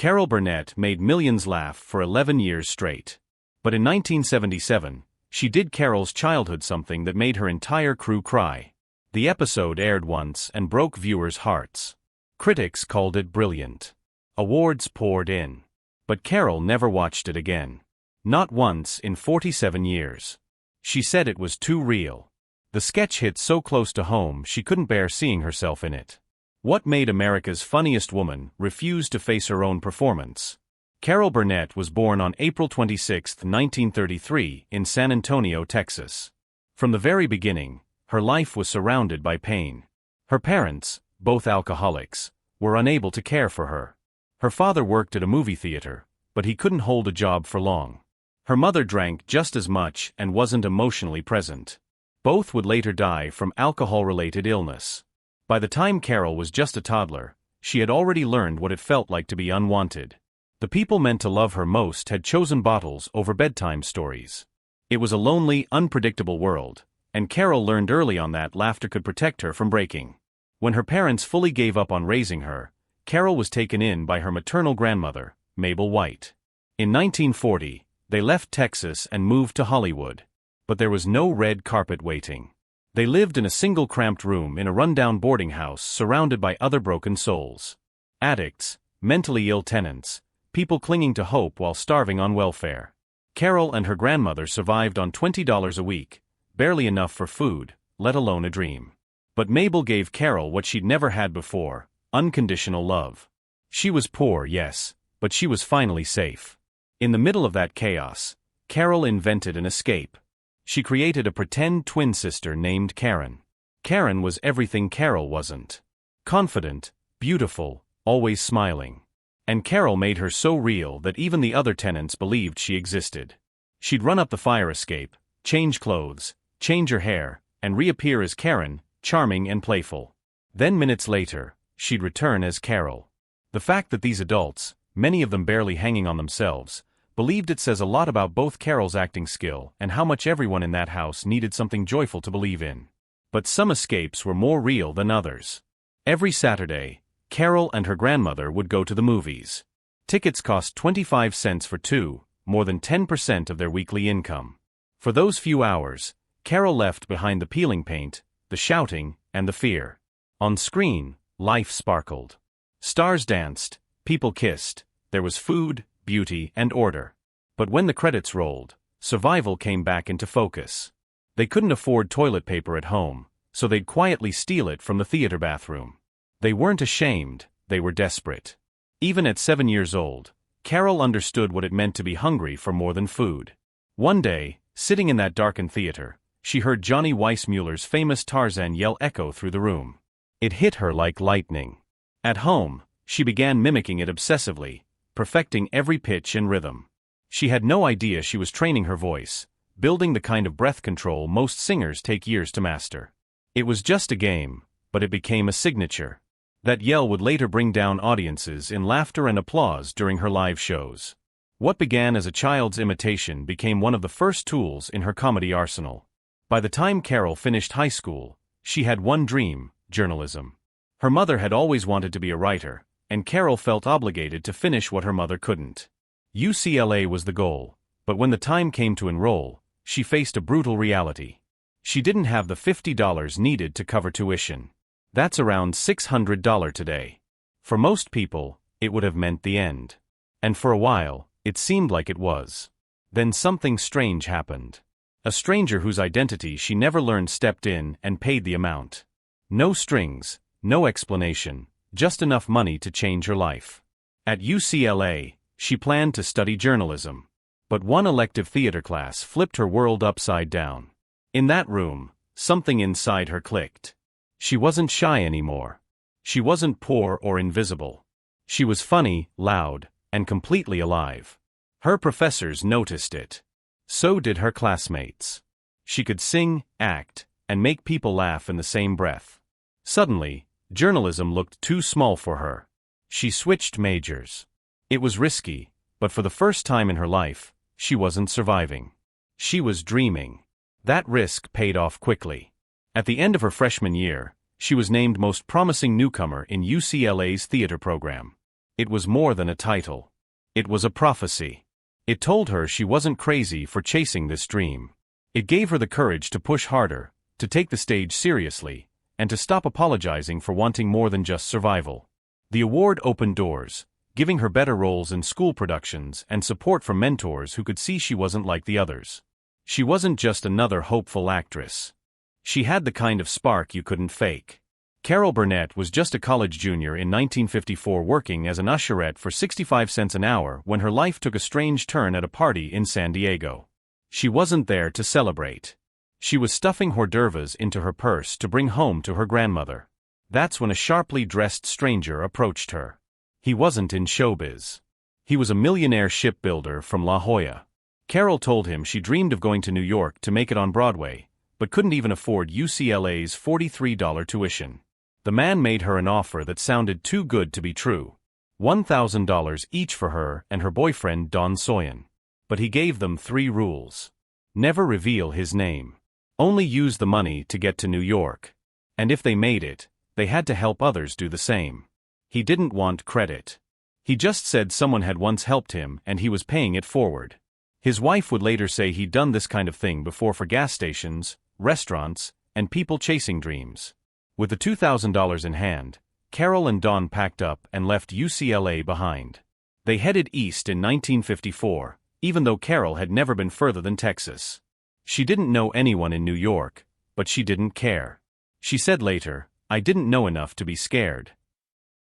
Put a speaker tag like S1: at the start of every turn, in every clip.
S1: Carol Burnett made millions laugh for 11 years straight. But in 1977, she did Carol's childhood something that made her entire crew cry. The episode aired once and broke viewers' hearts. Critics called it brilliant. Awards poured in. But Carol never watched it again. Not once in 47 years. She said it was too real. The sketch hit so close to home she couldn't bear seeing herself in it. What made America's Funniest Woman refuse to face her own performance? Carol Burnett was born on April 26, 1933, in San Antonio, Texas. From the very beginning, her life was surrounded by pain. Her parents, both alcoholics, were unable to care for her. Her father worked at a movie theater, but he couldn't hold a job for long. Her mother drank just as much and wasn't emotionally present. Both would later die from alcohol-related illness. By the time Carol was just a toddler, she had already learned what it felt like to be unwanted. The people meant to love her most had chosen bottles over bedtime stories. It was a lonely, unpredictable world, and Carol learned early on that laughter could protect her from breaking. When her parents fully gave up on raising her, Carol was taken in by her maternal grandmother, Mabel White. In 1940, they left Texas and moved to Hollywood. But there was no red carpet waiting. They lived in a single cramped room in a rundown boarding house surrounded by other broken souls. Addicts, mentally ill tenants, people clinging to hope while starving on welfare. Carol and her grandmother survived on $20 a week, barely enough for food, let alone a dream. But Mabel gave Carol what she'd never had before, unconditional love. She was poor, yes, but she was finally safe. In the middle of that chaos, Carol invented an escape. She created a pretend twin sister named Karen. Karen was everything Carol wasn't. Confident, beautiful, always smiling. And Carol made her so real that even the other tenants believed she existed. She'd run up the fire escape, change clothes, change her hair, and reappear as Karen, charming and playful. Then minutes later, she'd return as Carol. The fact that these adults, many of them barely hanging on themselves, believed it says a lot about both Carol's acting skill and how much everyone in that house needed something joyful to believe in. But some escapes were more real than others. Every Saturday, Carol and her grandmother would go to the movies. Tickets cost 25 cents for two, more than 10% of their weekly income. For those few hours, Carol left behind the peeling paint, the shouting, and the fear. On screen, life sparkled. Stars danced, people kissed, there was food, beauty, and order. But when the credits rolled, survival came back into focus. They couldn't afford toilet paper at home, so they'd quietly steal it from the theater bathroom. They weren't ashamed, they were desperate. Even at 7 years old, Carol understood what it meant to be hungry for more than food. One day, sitting in that darkened theater, she heard Johnny Weissmuller's famous Tarzan yell echo through the room. It hit her like lightning. At home, she began mimicking it obsessively, perfecting every pitch and rhythm. She had no idea she was training her voice, building the kind of breath control most singers take years to master. It was just a game, but it became a signature. That yell would later bring down audiences in laughter and applause during her live shows. What began as a child's imitation became one of the first tools in her comedy arsenal. By the time Carol finished high school, she had one dream: journalism. Her mother had always wanted to be a writer, and Carol felt obligated to finish what her mother couldn't. UCLA was the goal, but when the time came to enroll, she faced a brutal reality. She didn't have the $50 needed to cover tuition. That's around $600 today. For most people, it would have meant the end. And for a while, it seemed like it was. Then something strange happened. A stranger whose identity she never learned stepped in and paid the amount. No strings, no explanation, just enough money to change her life. At UCLA, she planned to study journalism. But one elective theater class flipped her world upside down. In that room, something inside her clicked. She wasn't shy anymore. She wasn't poor or invisible. She was funny, loud, and completely alive. Her professors noticed it. So did her classmates. She could sing, act, and make people laugh in the same breath. Suddenly, journalism looked too small for her. She switched majors. It was risky, but for the first time in her life, she wasn't surviving. She was dreaming. That risk paid off quickly. At the end of her freshman year, she was named most promising newcomer in UCLA's theater program. It was more than a title. It was a prophecy. It told her she wasn't crazy for chasing this dream. It gave her the courage to push harder, to take the stage seriously, and to stop apologizing for wanting more than just survival. The award opened doors, giving her better roles in school productions and support from mentors who could see she wasn't like the others. She wasn't just another hopeful actress. She had the kind of spark you couldn't fake. Carol Burnett was just a college junior in 1954 working as an usherette for 65 cents an hour when her life took a strange turn at a party in San Diego. She wasn't there to celebrate. She was stuffing hors d'oeuvres into her purse to bring home to her grandmother. That's when a sharply dressed stranger approached her. He wasn't in showbiz. He was a millionaire shipbuilder from La Jolla. Carol told him she dreamed of going to New York to make it on Broadway, but couldn't even afford UCLA's $43 tuition. The man made her an offer that sounded too good to be true. $1,000 each for her and her boyfriend Don Soyan. But he gave them 3 rules. Never reveal his name. Only use the money to get to New York. And if they made it, they had to help others do the same. He didn't want credit. He just said someone had once helped him and he was paying it forward. His wife would later say he'd done this kind of thing before for gas stations, restaurants, and people chasing dreams. With the $2,000 in hand, Carol and Don packed up and left UCLA behind. They headed east in 1954, even though Carol had never been further than Texas. She didn't know anyone in New York, but she didn't care. She said later, "I didn't know enough to be scared."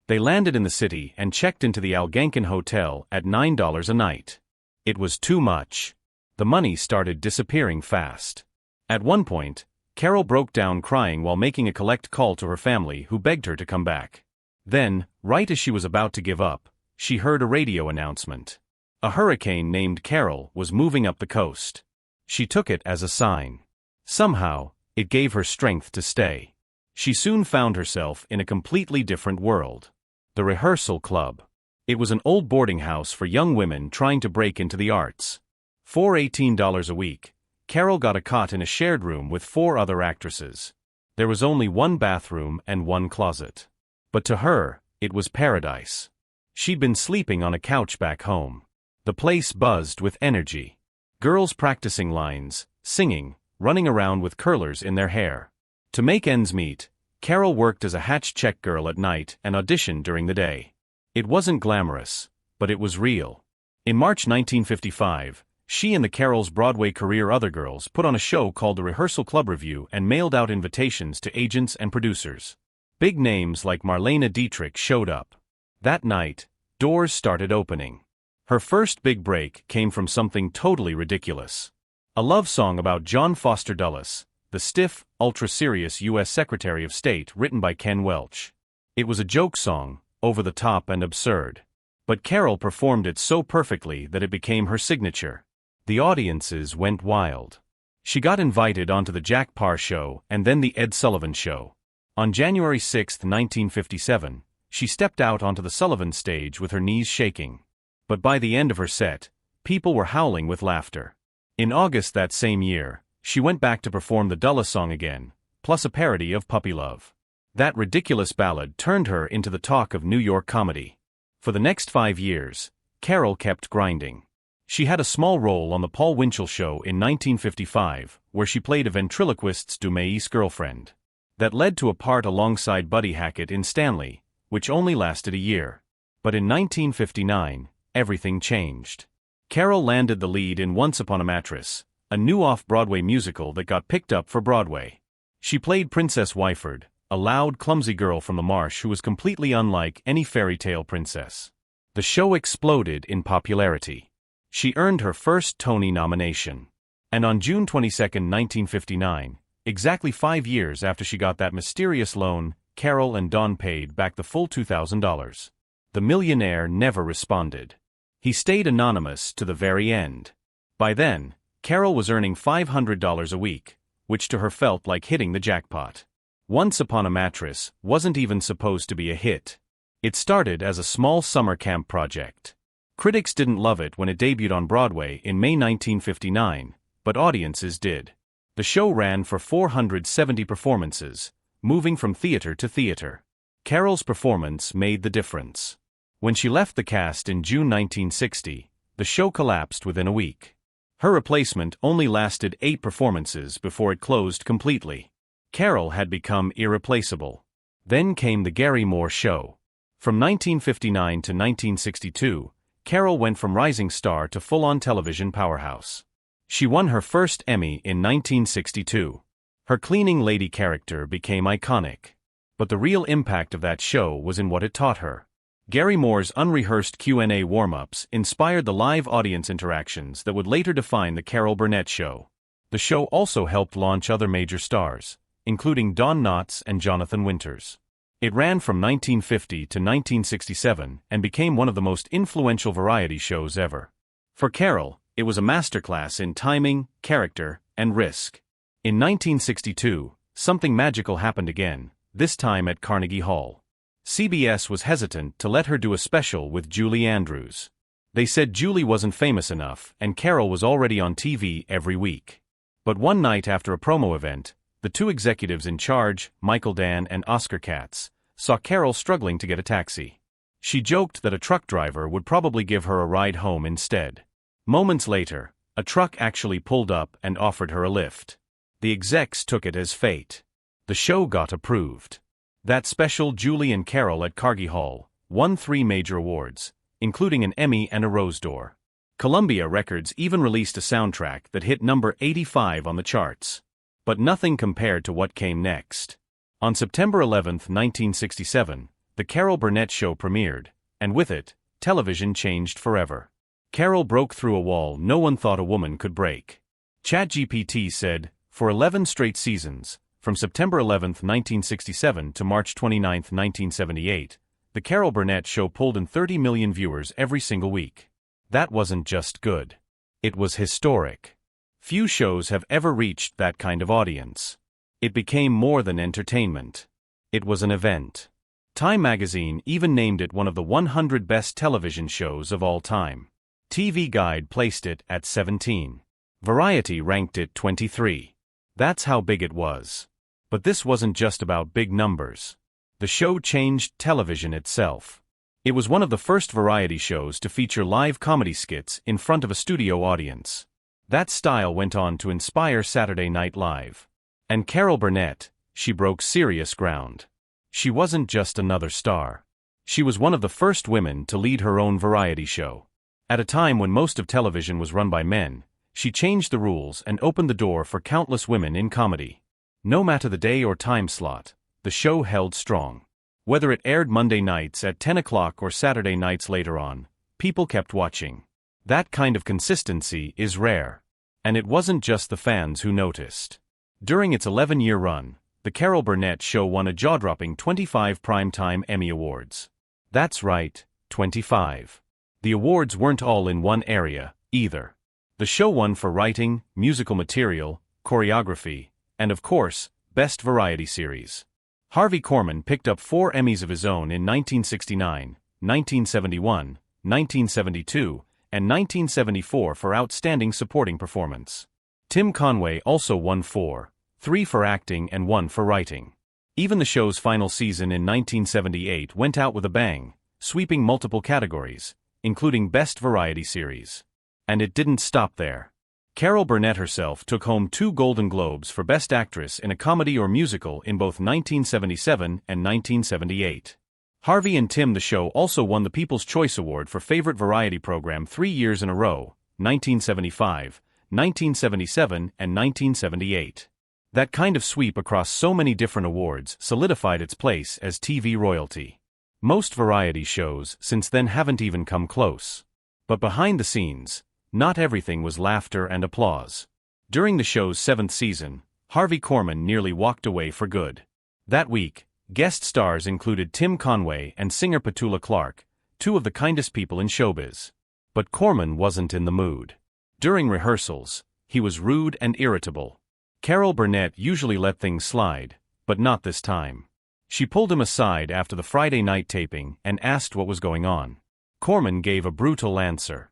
S1: They landed in the city and checked into the Algonquin Hotel at $9 a night. It was too much. The money started disappearing fast. At one point, Carol broke down crying while making a collect call to her family who begged her to come back. Then, right as she was about to give up, she heard a radio announcement. A hurricane named Carol was moving up the coast. She took it as a sign. Somehow, it gave her strength to stay. She soon found herself in a completely different world. The Rehearsal Club. It was an old boarding house for young women trying to break into the arts. For $18 a week, Carol got a cot in a shared room with 4 other actresses. There was only 1 bathroom and 1 closet. But to her, it was paradise. She'd been sleeping on a couch back home. The place buzzed with energy. Girls practicing lines, singing, running around with curlers in their hair. To make ends meet, Carol worked as a hatch check girl at night and auditioned during the day. It wasn't glamorous, but it was real. In March 1955, she and the Carol's Broadway career Other Girls put on a show called the Rehearsal Club Review and mailed out invitations to agents and producers. Big names like Marlene Dietrich showed up. That night, doors started opening. Her first big break came from something totally ridiculous. A love song about John Foster Dulles, the stiff, ultra-serious U.S. Secretary of State, written by Ken Welch. It was a joke song, over the top and absurd. But Carol performed it so perfectly that it became her signature. The audiences went wild. She got invited onto the Jack Paar Show and then the Ed Sullivan Show. On January 6, 1957, she stepped out onto the Sullivan stage with her knees shaking. But by the end of her set, people were howling with laughter. In August that same year, she went back to perform the Dulles song again, plus a parody of Puppy Love. That ridiculous ballad turned her into the talk of New York comedy. For the next 5 years, Carol kept grinding. She had a small role on The Paul Winchell Show in 1955, where she played a ventriloquist's Dumas girlfriend. That led to a part alongside Buddy Hackett in Stanley, which only lasted a year. But in 1959, everything changed. Carol landed the lead in Once Upon a Mattress, a new off-Broadway musical that got picked up for Broadway. She played Princess Wyford, a loud, clumsy girl from the marsh who was completely unlike any fairy tale princess. The show exploded in popularity. She earned her first Tony nomination. And on June 22, 1959, exactly 5 years after she got that mysterious loan, Carol and Don paid back the full $2,000. The millionaire never responded. He stayed anonymous to the very end. By then, Carol was earning $500 a week, which to her felt like hitting the jackpot. Once Upon a Mattress wasn't even supposed to be a hit. It started as a small summer camp project. Critics didn't love it when it debuted on Broadway in May 1959, but audiences did. The show ran for 470 performances, moving from theater to theater. Carol's performance made the difference. When she left the cast in June 1960, the show collapsed within a week. Her replacement only lasted 8 performances before it closed completely. Carol had become irreplaceable. Then came The Gary Moore Show. From 1959 to 1962, Carol went from rising star to full-on television powerhouse. She won her first Emmy in 1962. Her cleaning lady character became iconic. But the real impact of that show was in what it taught her. Gary Moore's unrehearsed Q&A warm-ups inspired the live audience interactions that would later define The Carol Burnett Show. The show also helped launch other major stars, including Don Knotts and Jonathan Winters. It ran from 1950 to 1967 and became one of the most influential variety shows ever. For Carol, it was a masterclass in timing, character, and risk. In 1962, something magical happened again, this time at Carnegie Hall. CBS was hesitant to let her do a special with Julie Andrews. They said Julie wasn't famous enough and Carol was already on TV every week. But one night after a promo event, the two executives in charge, Michael Dann and Oscar Katz, saw Carol struggling to get a taxi. She joked that a truck driver would probably give her a ride home instead. Moments later, a truck actually pulled up and offered her a lift. The execs took it as fate. The show got approved. That special, Julie and Carol at Carnegie Hall, won 3 major awards, including an Emmy and a Rose d'Or. Columbia Records even released a soundtrack that hit number 85 on the charts. But nothing compared to what came next. On September 11, 1967, The Carol Burnett Show premiered, and with it, television changed forever. Carol broke through a wall no one thought a woman could break. ChatGPT said, for 11 straight seasons, from September 11, 1967 to March 29, 1978, The Carol Burnett Show pulled in 30 million viewers every single week. That wasn't just good. It was historic. Few shows have ever reached that kind of audience. It became more than entertainment. It was an event. Time magazine even named it one of the 100 best television shows of all time. TV Guide placed it at 17. Variety ranked it 23. That's how big it was. But this wasn't just about big numbers. The show changed television itself. It was one of the first variety shows to feature live comedy skits in front of a studio audience. That style went on to inspire Saturday Night Live. And Carol Burnett, she broke serious ground. She wasn't just another star. She was one of the first women to lead her own variety show. At a time when most of television was run by men, she changed the rules and opened the door for countless women in comedy. No matter the day or time slot, the show held strong. Whether it aired Monday nights at 10 o'clock or Saturday nights later on, people kept watching. That kind of consistency is rare. And it wasn't just the fans who noticed. During its 11-year run, The Carol Burnett Show won a jaw-dropping 25 Primetime Emmy Awards. That's right, 25. The awards weren't all in one area, either. The show won for writing, musical material, choreography, and of course, Best Variety Series. Harvey Korman picked up 4 Emmys of his own in 1969, 1971, 1972, and 1974 for Outstanding Supporting Performance. Tim Conway also won 4, 3 for acting and 1 for writing. Even the show's final season in 1978 went out with a bang, sweeping multiple categories, including Best Variety Series. And it didn't stop there. Carol Burnett herself took home 2 Golden Globes for Best Actress in a Comedy or Musical in both 1977 and 1978. Harvey and Tim the Show also won the People's Choice Award for Favorite Variety Program 3 years in a row, 1975, 1977, and 1978. That kind of sweep across so many different awards solidified its place as TV royalty. Most variety shows since then haven't even come close. But behind the scenes, not everything was laughter and applause. During the show's 7th season, Harvey Korman nearly walked away for good. That week, guest stars included Tim Conway and singer Petula Clark, 2 of the kindest people in showbiz. But Korman wasn't in the mood. During rehearsals, he was rude and irritable. Carol Burnett usually let things slide, but not this time. She pulled him aside after the Friday night taping and asked what was going on. Korman gave a brutal answer.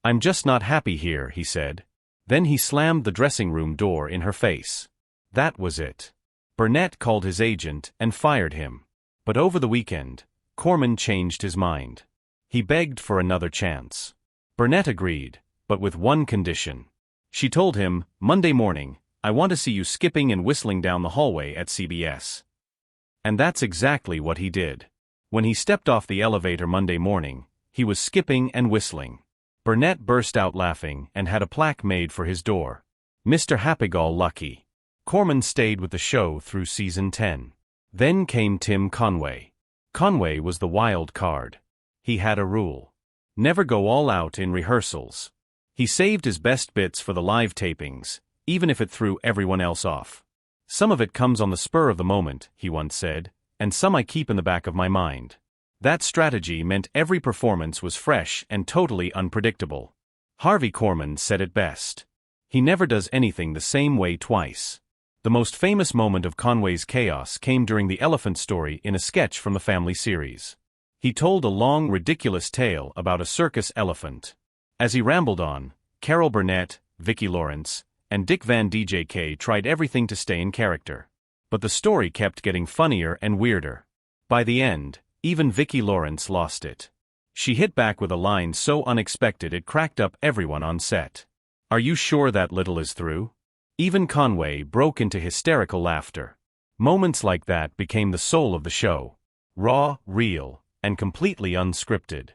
S1: "I'm just not happy here," he said. Then he slammed the dressing room door in her face. That was it. Burnett called his agent and fired him. But over the weekend, Korman changed his mind. He begged for another chance. Burnett agreed, but with one condition. She told him, "Monday morning, I want to see you skipping and whistling down the hallway at CBS." And that's exactly what he did. When he stepped off the elevator Monday morning, he was skipping and whistling. Burnett burst out laughing and had a plaque made for his door. Mr. Happy-Go-Lucky. Corman stayed with the show through season 10. Then came Tim Conway. Conway was the wild card. He had a rule. Never go all out in rehearsals. He saved his best bits for the live tapings, even if it threw everyone else off. "Some of it comes on the spur of the moment," he once said, "and some I keep in the back of my mind." That strategy meant every performance was fresh and totally unpredictable. Harvey Korman said it best. He never does anything the same way twice. The most famous moment of Conway's chaos came during the elephant story in a sketch from the Family series. He told a long, ridiculous tale about a circus elephant. As he rambled on, Carol Burnett, Vicki Lawrence, and Dick Van Dyke tried everything to stay in character. But the story kept getting funnier and weirder. By the end, even Vicki Lawrence lost it. She hit back with a line so unexpected it cracked up everyone on set. "Are you sure that little is through?" Even Conway broke into hysterical laughter. Moments like that became the soul of the show. Raw, real, and completely unscripted.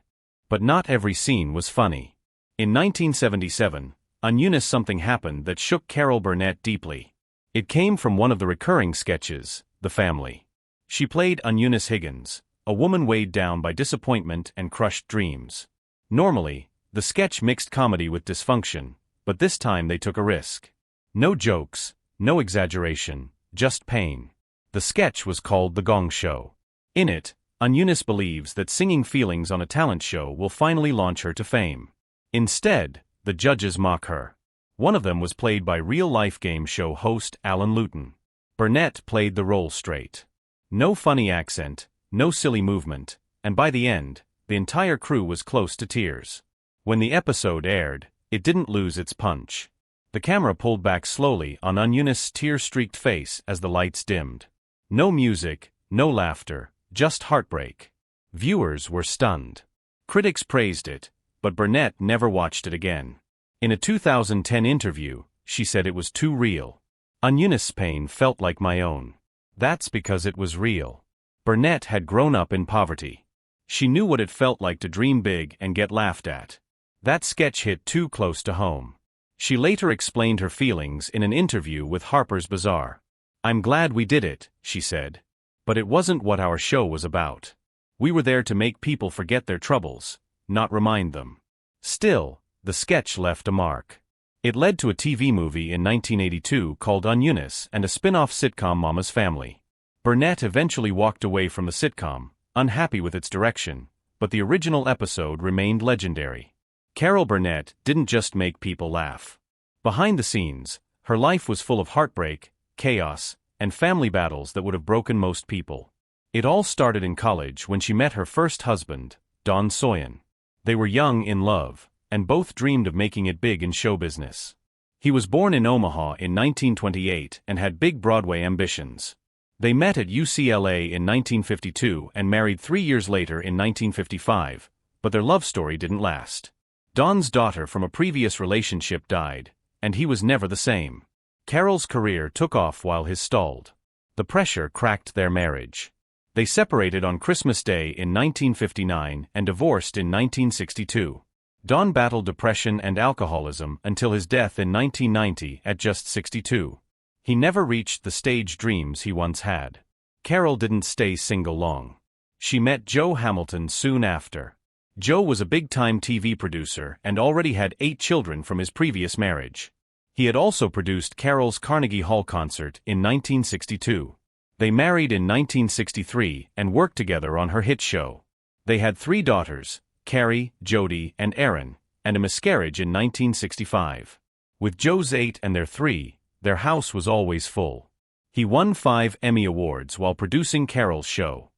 S1: But not every scene was funny. In 1977, on Eunice something happened that shook Carol Burnett deeply. It came from one of the recurring sketches, The Family. She played Eunice Higgins, a woman weighed down by disappointment and crushed dreams. Normally, the sketch mixed comedy with dysfunction, but this time they took a risk. No jokes, no exaggeration, just pain. The sketch was called The Gong Show. In it, Eunice believes that singing feelings on a talent show will finally launch her to fame. Instead, the judges mock her. One of them was played by real-life game show host Alan Luton. Burnett played the role straight. No funny accent, no silly movement, and by the end, the entire crew was close to tears. When the episode aired, it didn't lose its punch. The camera pulled back slowly on Eunice's tear-streaked face as the lights dimmed. No music, no laughter, just heartbreak. Viewers were stunned. Critics praised it, but Burnett never watched it again. In a 2010 interview, she said it was too real. Eunice's pain felt like my own. That's because it was real. Burnett had grown up in poverty. She knew what it felt like to dream big and get laughed at. That sketch hit too close to home. She later explained her feelings in an interview with Harper's Bazaar. "I'm glad we did it," she said. "But it wasn't what our show was about. We were there to make people forget their troubles, not remind them." Still, the sketch left a mark. It led to a TV movie in 1982 called Eunice and a spin-off sitcom Mama's Family. Burnett eventually walked away from the sitcom, unhappy with its direction, but the original episode remained legendary. Carol Burnett didn't just make people laugh. Behind the scenes, her life was full of heartbreak, chaos, and family battles that would have broken most people. It all started in college when she met her first husband, Don Soyan. They were young in love, and both dreamed of making it big in show business. He was born in Omaha in 1928 and had big Broadway ambitions. They met at UCLA in 1952 and married 3 years later in 1955, but their love story didn't last. Don's daughter from a previous relationship died, and he was never the same. Carol's career took off while his stalled. The pressure cracked their marriage. They separated on Christmas Day in 1959 and divorced in 1962. Don battled depression and alcoholism until his death in 1990 at just 62. He never reached the stage dreams he once had. Carol didn't stay single long. She met Joe Hamilton soon after. Joe was a big-time TV producer and already had 8 children from his previous marriage. He had also produced Carol's Carnegie Hall concert in 1962. They married in 1963 and worked together on her hit show. They had 3 daughters, Carrie, Jody, and Erin, and a miscarriage in 1965. With Joe's 8 and their 3, their house was always full. He won 5 Emmy Awards while producing Carol's show.